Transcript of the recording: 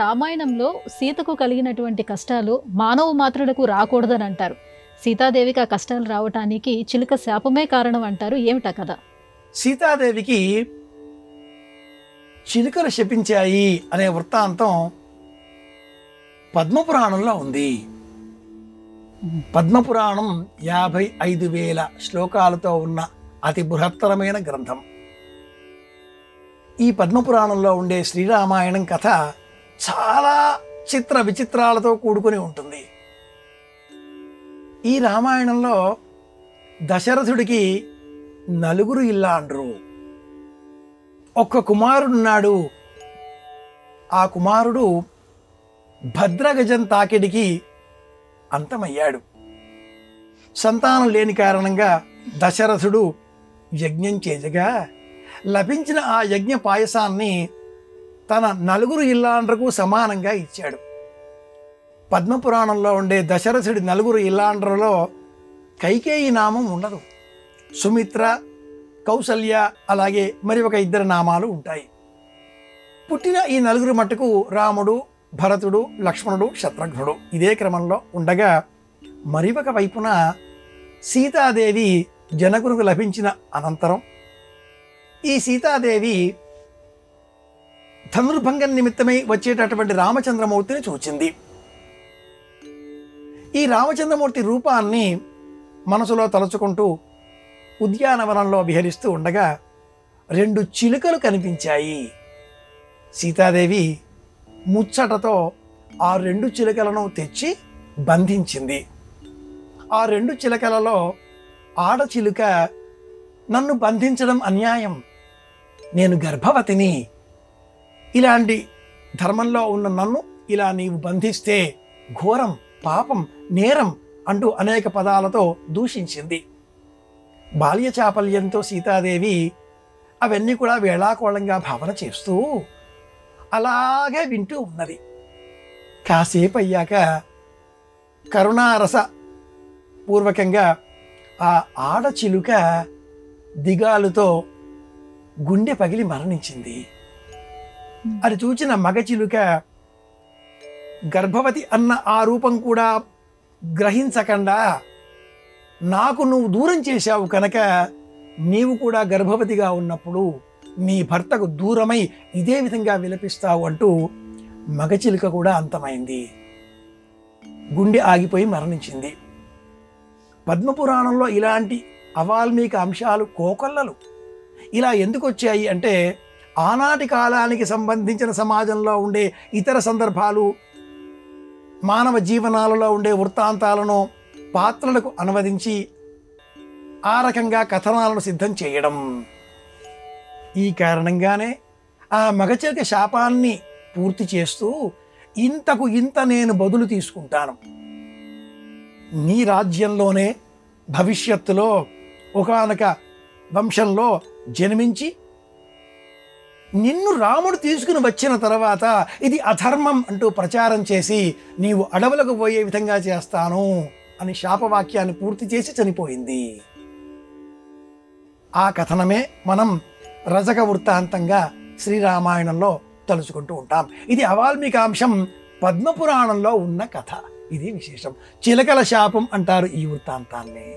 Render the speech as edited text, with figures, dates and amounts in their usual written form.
రామాయణంలో సీతకు కలిగినటువంటి కష్టాలు మానవ మాత్రులకు రాకూడదని అంటారు. సీతాదేవికి ఆ కష్టాలు రావటానికి చిలుక శాపమే కారణం అంటారు. ఏమిటా కదా? సీతాదేవికి చిలుకలు శపించాయి అనే వృత్తాంతం పద్మపురాణంలో ఉంది. పద్మపురాణం 55,000 శ్లోకాలతో ఉన్న అతి బృహత్తరమైన గ్రంథం. ఈ పద్మపురాణంలో ఉండే శ్రీరామాయణం కథ చాలా చిత్ర విచిత్రాలతో కూడుకుని ఉంటుంది. ఈ రామాయణంలో దశరథుడికి 4 ఇల్లాండ్రు. ఒక్క కుమారుడున్నాడు. ఆ కుమారుడు భద్రగజం తాకిడికి అంతమయ్యాడు. సంతానం లేని కారణంగా దశరథుడు యజ్ఞం చేయగా లభించిన ఆ యజ్ఞ పాయసాన్ని తన 4 ఇల్లాండ్రకు సమానంగా ఇచ్చాడు. పద్మపురాణంలో ఉండే దశరథుడి 4 ఇల్లాండ్రలో కైకేయి నామం ఉండదు. సుమిత్ర, కౌసల్య, అలాగే మరి ఒక 2 నామాలు ఉంటాయి. పుట్టిన ఈ 4 మట్టుకు రాముడు, భరతుడు, లక్ష్మణుడు, శత్రుఘ్నుడు ఇదే క్రమంలో ఉండగా మరి ఒక వైపున సీతాదేవి జనకునికి లభించిన అనంతరం ఈ సీతాదేవి ధనుర్భంగం నిమిత్తమై వచ్చేటటువంటి రామచంద్రమూర్తిని చూచింది. ఈ రామచంద్రమూర్తి రూపాన్ని మనసులో తలుచుకుంటూ ఉద్యానవనంలో విహరిస్తూ ఉండగా 2 చిలుకలు కనిపించాయి. సీతాదేవి ముచ్చటతో ఆ 2 చిలుకలను తెచ్చి బంధించింది. ఆ 2 చిలుకలలో ఆడచిలుక, నన్ను బంధించడం అన్యాయం, నేను గర్భవతిని, ఇలాంటి ధర్మంలో ఉన్న నన్ను ఇలా నీవు బంధిస్తే ఘోరం, పాపం, నేరం అంటూ అనేక పదాలతో దూషించింది. బాల్య చాపల్యంతో సీతాదేవి అవన్నీ కూడా వేళాకోళంగా భావన చేస్తూ అలాగే వింటూ ఉన్నది. కాసేపు అయ్యాక కరుణారస పూర్వకంగా ఆ ఆడచిలుక దిగాలుతో గుండె పగిలి మరణించింది. అది చూచిన మగ చిలుక గర్భవతి అన్న ఆ రూపం కూడా గ్రహించకుండా నాకు నువ్వు దూరం చేశావు కనుక నీవు కూడా గర్భవతిగా ఉన్నప్పుడు నీ భర్తకు దూరమై ఇదే విధంగా విలపిస్తావు అంటూ మగచిలుక కూడా అంతమైంది. గుండె ఆగిపోయి మరణించింది. పద్మపురాణంలో ఇలాంటి అవాల్మీక అంశాలు కోకొల్లలు. ఇలా ఎందుకు వచ్చాయి అంటే ఆనాటి కాలానికి సంబంధించిన సమాజంలో ఉండే ఇతర సందర్భాలు, మానవ జీవనాలలో ఉండే వృత్తాంతాలను పాత్రలకు అనువదించి ఆ రకంగా కథనాలను సిద్ధం చేయడం. ఈ కారణంగానే ఆ మగచిలుక శాపాన్ని పూర్తి చేస్తూ ఇంతకు ఇంత నేను బదులు తీసుకుంటాను, నీ రాజ్యంలోనే భవిష్యత్తులో ఒకానొక వంశంలో జన్మించి నిన్ను రాముడు తీసుకుని వచ్చిన తర్వాత ఇది అధర్మం అంటూ ప్రచారం చేసి నీవు అడవులకు పోయే విధంగా చేస్తాను అని శాపవాక్యాన్ని పూర్తి చేసి చనిపోయింది. ఆ కథనమే మనం రజక వృత్తాంతంగా శ్రీరామాయణంలో తలుచుకుంటూ ఉంటాం. ఇది అవాల్మీకాంశం పద్మపురాణంలో ఉన్న కథ. ఇది విశేషం. చిలకల శాపం అంటారు ఈ వృత్తాంతాన్ని.